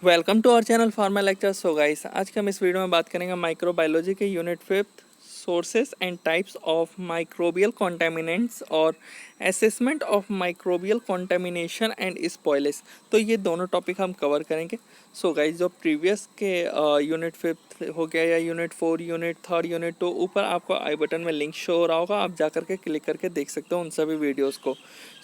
Welcome to our channel pharma lecture. So guys, आज के हम इस वीडियो में बात करेंगे माइक्रोबायोलॉजी के unit 5 sources and types of microbial contaminants और assessment of microbial contamination and spoilage. तो ये दोनों टॉपिक हम कवर करेंगे। सो गाइस, जो प्रीवियस के यूनिट 5 हो गया या यूनिट 4, यूनिट 3, यूनिट 2, ऊपर आपको आई बटन में लिंक शो हो रहा होगा, आप जा करके क्लिक करके देख सकते हो उन सभी वीडियोज़ को।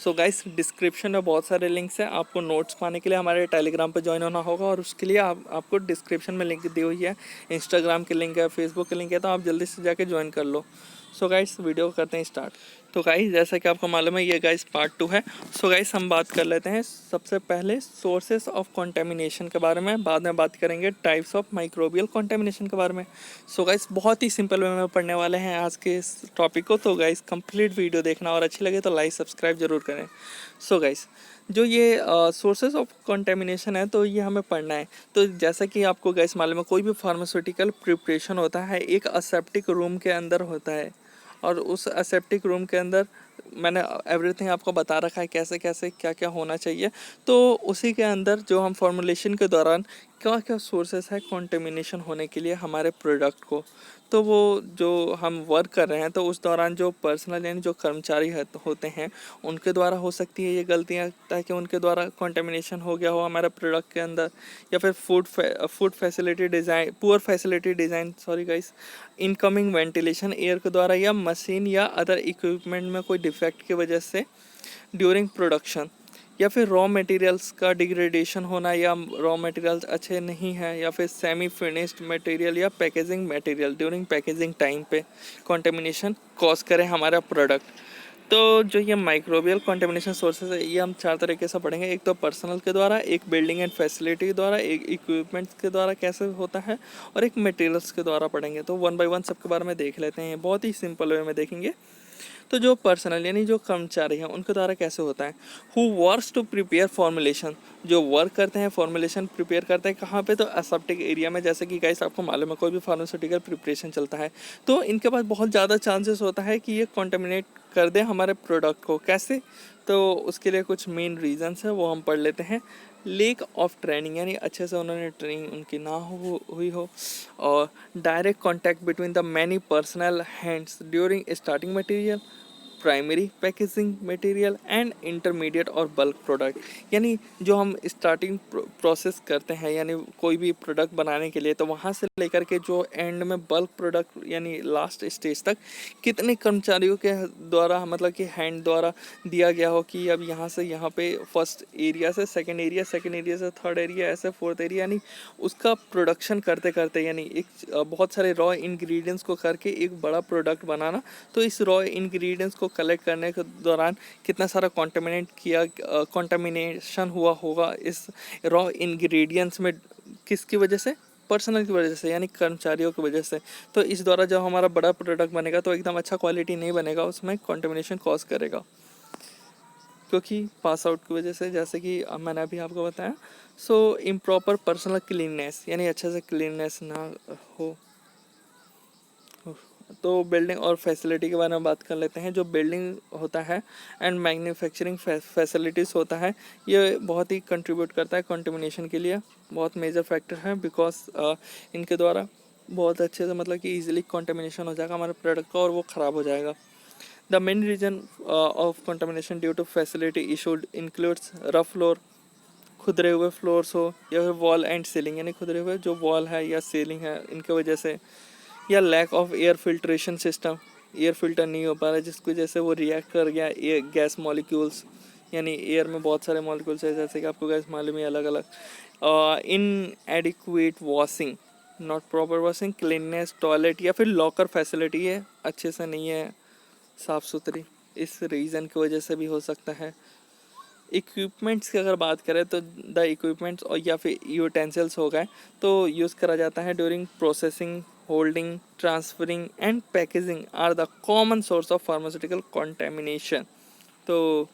सो गाइस, डिस्क्रिप्शन में बहुत सारे लिंक्स हैं। आपको नोट्स पाने के लिए हमारे टेलीग्राम पर ज्वाइन होना होगा और उसके लिए आपको डिस्क्रिप्शन में लिंक दी हुई है। इंस्टाग्राम के लिंक है, फेसबुक के लिंक है, तो आप जल्दी से जाके ज्वाइन कर लो। सो गाइस, वीडियो करते हैं स्टार्ट। तो गाइस, जैसा कि आपको मालूम है, ये गाइस पार्ट 2 है। सो गाइस, हम बात कर लेते हैं सबसे पहले सोर्सेस ऑफ कंटेमिनेशन के बारे में, बाद में बात करेंगे टाइप्स ऑफ माइक्रोबियल कंटेमिनेशन के बारे में। सो गाइस, बहुत ही सिंपल वे में पढ़ने वाले हैं आज के इस टॉपिक को। तो गाइस, कंप्लीट वीडियो देखना और अच्छी लगे तो लाइक सब्सक्राइब जरूर करें। सो गाइस, जो ये सोर्सेज ऑफ कंटेमिनेशन है, तो ये हमें पढ़ना है। तो जैसा कि आपको गाइस मालूम है, कोई भी फार्मास्यूटिकल प्रिपरेशन होता है एक असेप्टिक रूम के अंदर होता है, और उस असेप्टिक रूम के अंदर मैंने एवरीथिंग आपको बता रखा है, कैसे कैसे क्या क्या होना चाहिए। तो उसी के अंदर जो हम फॉर्मुलेशन के दौरान क्या क्या सोर्सेस है कंटेमिनेशन होने के लिए हमारे प्रोडक्ट को, तो वो जो हम वर्क कर रहे हैं, तो उस दौरान जो पर्सनल यानी जो कर्मचारी होते हैं, उनके द्वारा हो सकती है ये गलतियाँ, ताकि उनके द्वारा कंटेमिनेशन हो गया हो हमारे प्रोडक्ट के अंदर। या फिर food facility design, poor facility design, sorry guys, incoming ventilation air के द्वारा, या मशीन या अदर इक्विपमेंट में कोई डिफेक्ट की वजह से ड्यूरिंग प्रोडक्शन, या फिर रॉ मटेरियल्स का डिग्रेडेशन होना, या रॉ मटेरियल्स अच्छे नहीं हैं, या फिर सेमी फिनिश्ड मटेरियल या packaging material during packaging time पे कंटेमिनेशन कॉज करे हमारा प्रोडक्ट। तो जो ये माइक्रोबियल कंटेमिनेशन सोर्सेज है, ये हम 4 तरीके से पढ़ेंगे। एक तो पर्सनल के द्वारा, एक बिल्डिंग एंड फैसिलिटी के द्वारा, एक इक्विपमेंट्स के द्वारा कैसे होता है, और एक मटेरियल्स के द्वारा पढ़ेंगे। तो वन बाय वन सबके बारे में देख लेते हैं, बहुत ही सिंपल वे में देखेंगे। तो जो पर्सनल यानी जो कर्मचारी हैं, उनके द्वारा कैसे होता है, who works to prepare formulation, जो वर्क करते हैं फॉर्मुलेशन प्रिपेयर करते हैं कहाँ पे, तो एसेप्टिक एरिया में। जैसे कि गाइस आपको मालूम है, कोई भी फार्मास्यूटिकल प्रिपरेशन चलता है तो इनके पास बहुत ज़्यादा चांसेस होता है कि ये कॉन्टेमिनेट कर दे हमारे प्रोडक्ट को। कैसे, तो उसके लिए कुछ मेन रीजंस है, वो हम पढ़ लेते हैं। लेक ऑफ ट्रेनिंग, यानी अच्छे से उन्होंने ट्रेनिंग उनकी ना हुई हो, और direct contact between the many personal hands during starting material, primary packaging material and intermediate और बल्क प्रोडक्ट। यानी जो हम स्टार्टिंग प्रोसेस करते हैं, यानी कोई भी प्रोडक्ट बनाने के लिए, तो वहाँ से लेकर के जो एंड में बल्क प्रोडक्ट यानी लास्ट स्टेज तक कितने कर्मचारियों के द्वारा, मतलब कि हैंड द्वारा दिया गया हो कि अब यहाँ से यहाँ पे फर्स्ट एरिया से सेकंड एरिया, सेकंड एरिया से थर्ड एरिया, ऐसे फोर्थ एरिया, यानी उसका प्रोडक्शन करते करते, यानी एक बहुत सारे रॉ इंग्रेडिएंट्स को करके एक बड़ा प्रोडक्ट बनाना। तो इस रॉ इंग्रेडिएंट्स को कलेक्ट करने के दौरान कितना सारा कंटामिनेशन हुआ होगा इस रॉ इंग्रेडिएंट्स में, किसकी वजह से, पर्सनल की वजह से, यानी कर्मचारियों की वजह से। तो इस द्वारा जब हमारा बड़ा प्रोडक्ट बनेगा तो एकदम अच्छा क्वालिटी नहीं बनेगा, उसमें कंटामिनेशन कॉज करेगा, क्योंकि पास आउट की वजह से, जैसे कि मैंने अभी आपको बताया। सो इम्प्रॉपर पर्सनल क्लीननेस, यानी अच्छे से क्लीननेस ना हो। तो बिल्डिंग और फैसिलिटी के बारे में बात कर लेते हैं। जो बिल्डिंग होता है एंड मैन्युफैक्चरिंग फैसिलिटीज़ होता है, ये बहुत ही कंट्रीब्यूट करता है कंटेमिनेशन के लिए, बहुत मेजर फैक्टर है। बिकॉज इनके द्वारा बहुत अच्छे से, मतलब कि ईजिली कंटेमिनेशन हो जाएगा हमारे प्रोडक्ट का और वो ख़राब हो जाएगा। The main reason of contamination due to facility issued includes rough floor, खुदरे हुए फ्लोर्स हो, या फिर वॉल एंड सीलिंग, यानी खुदरे हुए जो वॉल है या सीलिंग है इनके वजह से, या lack of air filtration system, air filter नहीं हो पा रहा है जिसकी वजह से वो रिएक्ट कर गया एयर गैस मॉलिक्यूल्स, यानी एयर में बहुत सारे मॉलिक्यूल्स है, जैसे कि आपको गैस मालूम है अलग अलग। Inadequate washing, not proper washing, cleanness toilet या फिर लॉकर फैसिलिटी है अच्छे से नहीं है, साफ़ सुथरी, इस रीज़न की वजह से भी हो सकता है। इक्विपमेंट्स की अगर बात करें तो द इक्विपमेंट्स और या फिर यूटेंसिल्स हो गए, तो यूज़ करा जाता है during processing, holding, transferring and packaging are the common source of pharmaceutical contamination. तो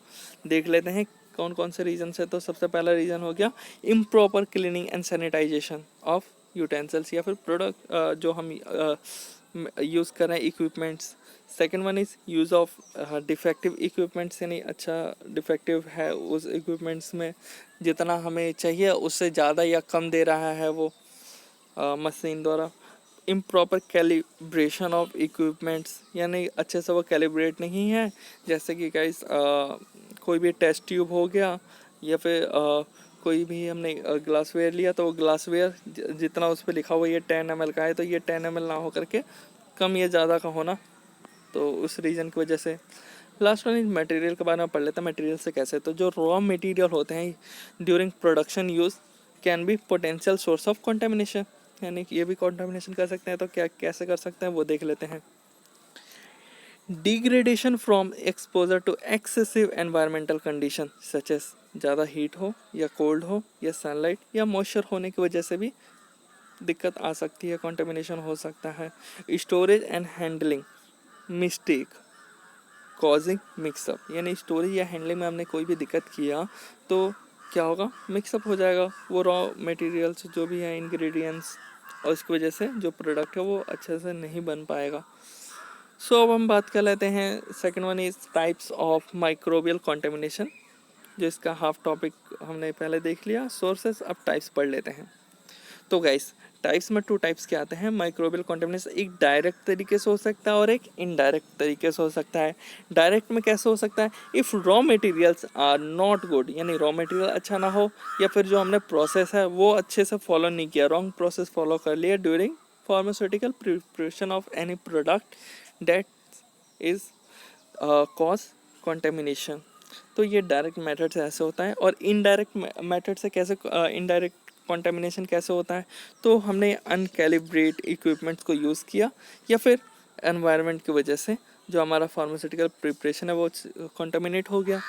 देख लेते हैं कौन कौन से रीजन है। तो सबसे पहला रीज़न हो गया improper cleaning and sanitisation of utensils या फिर प्रोडक्ट जो हम यूज़ कर रहे हैं equipments. Second one is use of defective equipments, यानी अच्छा डिफेक्टिव है उस इक्विपमेंट्स में, जितना हमें चाहिए उससे ज़्यादा या कम दे रहा है वो मशीन द्वारा। इम्प्रॉपर कैलिब्रेशन ऑफ इक्विपमेंट्स, यानी अच्छे से वो कैलिब्रेट नहीं है, जैसे कि गाइस कोई भी टेस्ट ट्यूब हो गया या फिर कोई भी हमने ग्लासवेयर लिया तो वो ग्लासवेयर जितना उस पर लिखा हुआ ये 10 ml का है तो ये 10 ml ना हो करके कम या ज़्यादा का होना, तो उस रीज़न की वजह से। लास्ट वन इज मटेरियल के बारे में पढ़ लेते हैं, मटेरियल से कैसे, तो जो रॉ मटेरियल होते हैं during production use can be potential source of contamination, यानी कि ये भी कंटेमिनेशन कर सकते हैं, तो क्या कैसे कर सकते हैं वो देख लेते हैं। Degradation from exposure to excessive environmental condition such as, ज़्यादा हीट हो या कोल्ड हो या सनलाइट या मॉइस्चर होने की वजह से भी दिक्कत आ सकती है, कंटेमिनेशन हो सकता है। Storage and handling mistake causing mixup, यानी स्टोरेज या हैंडलिंग में हमने कोई भी दिक्कत किया तो क्या होगा, मिक्सअप हो जाएगा वो रॉ मटेरियल्स जो भी है इंग्रेडिएंट्स, और उसकी वजह से जो प्रोडक्ट है वो अच्छे से नहीं बन पाएगा। सो अब हम बात कर लेते हैं, second one is types of microbial contamination, जो इसका हाफ टॉपिक हमने पहले देख लिया। सोर्सेस, अब टाइप्स पढ़ लेते हैं। तो गाइस टाइप्स में 2 टाइप्स के आते हैं माइक्रोबियल कंटेमिनेशन, एक डायरेक्ट तरीके से हो सकता है और एक इनडायरेक्ट तरीके से हो सकता है। डायरेक्ट में कैसे हो सकता है, if raw materials are not good, यानी रॉ मटेरियल अच्छा ना हो या फिर जो हमने प्रोसेस है वो अच्छे से फॉलो नहीं किया, रॉन्ग प्रोसेस फॉलो कर लिया during pharmaceutical preparation of any product that is cause contamination, तो ये डायरेक्ट मेथड से ऐसे होता है। और इनडायरेक्ट मेथड से कैसे, इनडायरेक्ट कंटेमिनेशन कैसे होता है, तो हमने अनकैलिब्रेट इक्विपमेंट्स को यूज़ किया या फिर एनवायरनमेंट की वजह से जो हमारा फार्मास्यूटिकल प्रिपरेशन है वो कंटेमिनेट हो गया।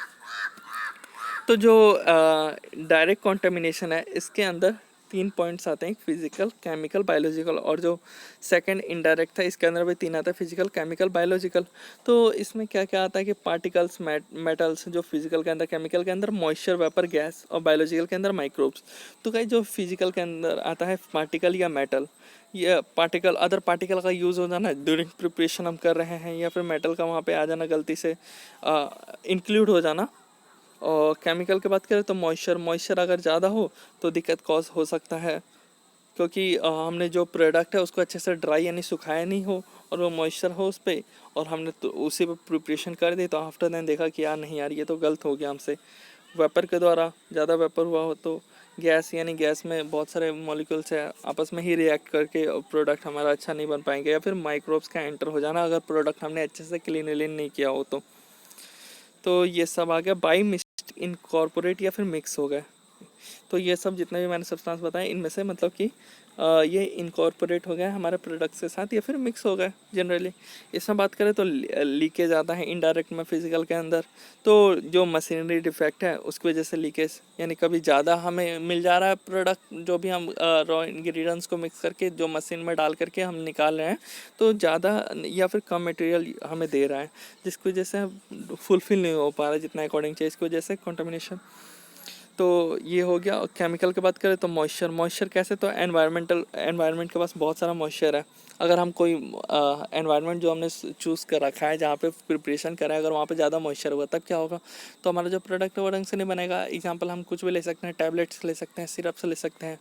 तो जो डायरेक्ट कंटेमिनेशन है इसके अंदर 3 पॉइंट्स आते हैं, फिजिकल, केमिकल, बायोलॉजिकल, और जो सेकंड इनडायरेक्ट था इसके अंदर भी 3 आता है, फिजिकल, केमिकल, बायोलॉजिकल। तो इसमें क्या क्या आता है कि पार्टिकल्स, मेटल्स, जो फिजिकल के अंदर, केमिकल के अंदर मॉइस्चर, वेपर, गैस, और बायोलॉजिकल के अंदर माइक्रोब्स। तो कहीं जो फिजिकल के अंदर आता है पार्टिकल या मेटल, ये पार्टिकल, अदर पार्टिकल का यूज़ हो जाना ड्यूरिंग प्रिपरेशन हम कर रहे हैं, या फिर मेटल का वहाँ पे आ जाना गलती से इंक्लूड हो जाना। और केमिकल की बात करें तो मॉइस्चर अगर ज़्यादा हो तो दिक्कत कॉज हो सकता है, क्योंकि हमने जो प्रोडक्ट है उसको अच्छे से ड्राई यानी सुखाया नहीं हो और वो मॉइस्चर हो उस पर, और हमने तो उसी पे प्रिपरेशन कर दी, तो आफ्टर देन देखा कि यार नहीं यार ये तो गलत हो गया हमसे। वेपर के द्वारा ज़्यादा वेपर हुआ हो तो गैस, यानी गैस में बहुत सारे मॉलिक्यूल्स है आपस में ही रिएक्ट करके प्रोडक्ट हमारा अच्छा नहीं बन पाएंगे, या फिर माइक्रोब्स का एंटर हो जाना अगर प्रोडक्ट हमने अच्छे से क्लीन नहीं किया हो तो ये सब आ गया बाई मिस्टेक, इनकॉर्पोरेट या फिर मिक्स हो गए। तो ये सब जितने भी मैंने सब्सटेंस बताए इनमें से मतलब कि ये इनकॉर्पोरेट हो गए हमारे प्रोडक्ट्स के साथ या फिर मिक्स हो गए जनरली। इसमें बात करें तो लीकेज आता है इनडायरेक्ट में फिजिकल के अंदर, तो जो मशीनरी डिफेक्ट है उसकी वजह से लीकेज, यानी कभी ज़्यादा हमें मिल जा रहा है प्रोडक्ट जो भी हम रॉ इंग्रेडिएंट्स को मिक्स करके जो मशीन में डाल करके हम निकाल रहे हैं, तो ज़्यादा या फिर कम मटेरियल हमें दे रहा है जिसकी वजह से फुलफिल नहीं हो पा रहा है जितना अकॉर्डिंग चाहिए, इसकी वजह से कंटामिनेशन। तो ये हो गया। केमिकल की बात करें तो मॉइस्चर कैसे, तो एनवायरनमेंट के पास बहुत सारा मॉइस्चर है। अगर हम कोई एनवायरनमेंट जो हमने चूज़ कर रखा है जहाँ पे प्रिपरेशन करा है, अगर वहाँ पे ज़्यादा मॉइस्चर हुआ तब क्या होगा, तो हमारा जो प्रोडक्ट है वो ढंग से नहीं बनेगा। एग्जांपल हम कुछ भी ले सकते हैं, टैबलेट्स ले सकते हैं, सिरप्स ले सकते हैं।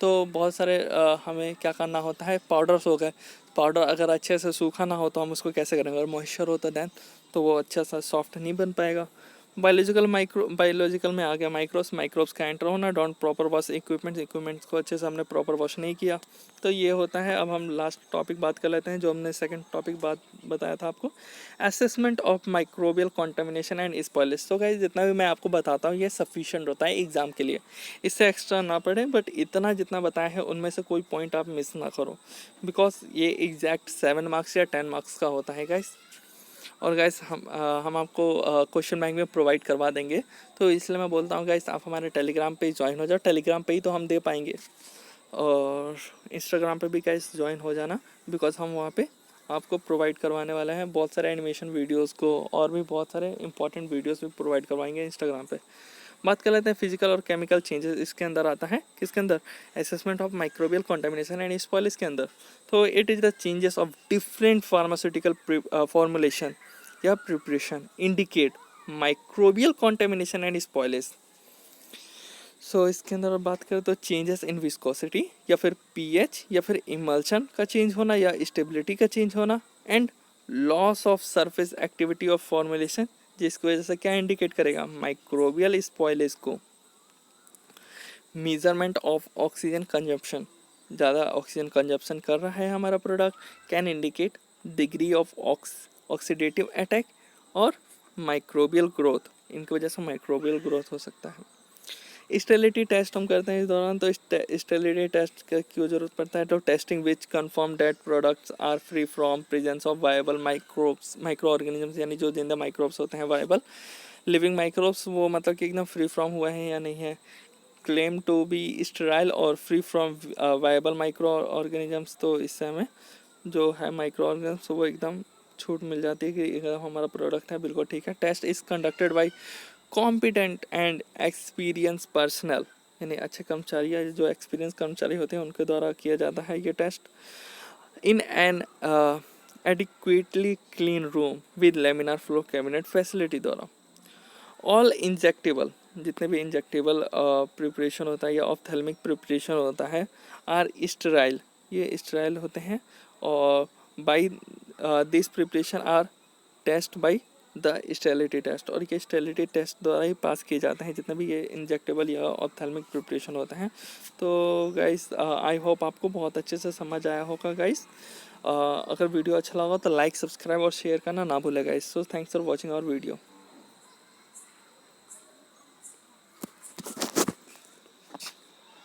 तो बहुत सारे हमें क्या करना होता है, पाउडर्स हो गए, पाउडर अगर अच्छे से सूखा ना हो तो हम उसको कैसे करेंगे, अगर मॉइस्चर हो तो दैन तो वो अच्छा सा सॉफ्ट नहीं बन पाएगा। बायोलॉजिकल में आ गया माइक्रोब्स का एंटर होना, डोंट प्रॉपर वॉश इक्विपमेंट्स को अच्छे से हमने प्रॉपर वॉश नहीं किया, तो ये होता है। अब हम लास्ट टॉपिक बात कर लेते हैं जो हमने सेकंड टॉपिक बात बताया था आपको, assessment of microbial contamination and spoilage. तो गाइस जितना भी मैं आपको बताता हूँ ये सफिशिएंट होता है एग्जाम के लिए, इससे एक्स्ट्रा ना पढ़े, बट इतना जितना बताया है उनमें से कोई पॉइंट आप मिस ना करो, बिकॉज ये एग्जैक्ट 7 मार्क्स या 10 मार्क्स का होता है गाइस। और गाइस हम आपको क्वेश्चन बैंक में प्रोवाइड करवा देंगे, तो इसलिए मैं बोलता हूँ गाइस आप हमारे टेलीग्राम पे ज्वाइन हो जाओ, टेलीग्राम पे ही तो हम दे पाएंगे, और इंस्टाग्राम पे भी गाइस ज्वाइन हो जाना, बिकॉज हम वहाँ पे आपको प्रोवाइड करवाने वाले हैं बहुत सारे एनिमेशन वीडियोस को, और भी बहुत सारे इंपॉर्टेंट वीडियोस भी प्रोवाइड करवाएंगे इंस्टाग्राम पे। बात कर लेते हैं फिजिकल और केमिकल चेंजेस, इसके अंदर आता है किसके अंदर, assessment of microbial contamination and spoil इसके अंदर। तो it is the changes of different pharmaceutical formulation या preparation indicate microbial contamination and spoilage. So इसके अंदर बात करें तो चेंजेस इन विस्कोसिटी या फिर पीएच या फिर इमल्शन का चेंज होना या स्टेबिलिटी का चेंज होना, and loss of surface activity of formulation, जिसकी वजह से क्या इंडिकेट करेगा, माइक्रोबियल स्पॉइलेज को। मेजरमेंट ऑफ ऑक्सीजन कंजप्शन, ज़्यादा ऑक्सीजन कंजप्शन कर रहा है हमारा product, can indicate degree of oxidative attack और माइक्रोबियल ग्रोथ, इनकी वजह से माइक्रोबियल ग्रोथ हो सकता है। स्टेरिलिटी टेस्ट हम करते हैं इस दौरान, तो स्टेरिलिटी टेस्ट का क्यों जरूरत पड़ता है, तो testing which confirm that products are free from presence of viable microbes, micro organisms, यानी जो जिंदा माइक्रोब्स होते हैं वायबल लिविंग माइक्रोब्स, वो मतलब कि एकदम फ्री फ्रॉम हुआ है या नहीं है। क्लेम टू बी स्टेराइल और free from viable micro organisms, तो इससे हमें जो है माइक्रो ऑर्गेनिजम्स वो एकदम छूट मिल जाती है कि एकदम हमारा प्रोडक्ट है बिल्कुल ठीक है। Test is conducted by competent and experience personnel, यानी अच्छे कर्मचारी या जो एक्सपीरियंस कर्मचारी होते हैं उनके द्वारा किया जाता है ये test. In an adequately clean room with laminar flow cabinet facility द्वारा। ऑल इंजेक्टेबल, जितने भी इंजेक्टेबल प्रिपरेशन होता है या ऑप्थेल्मिक प्रिपरेशन होता है, आर स्टेराइल, ये स्टेराइल होते हैं, और by this preparation are test by the sterility test, और ये स्टेरिलिटी टेस्ट द्वारा ही पास किए जाते हैं जितने भी ये इंजेक्टेबल या ऑप्थेल्मिक प्रिपरेशन होते हैं। तो गाइस आई होप आपको बहुत अच्छे से समझ आया होगा गाइस। अगर वीडियो अच्छा लगा तो लाइक सब्सक्राइब और शेयर करना ना भूलें guys. So thanks for watching our video.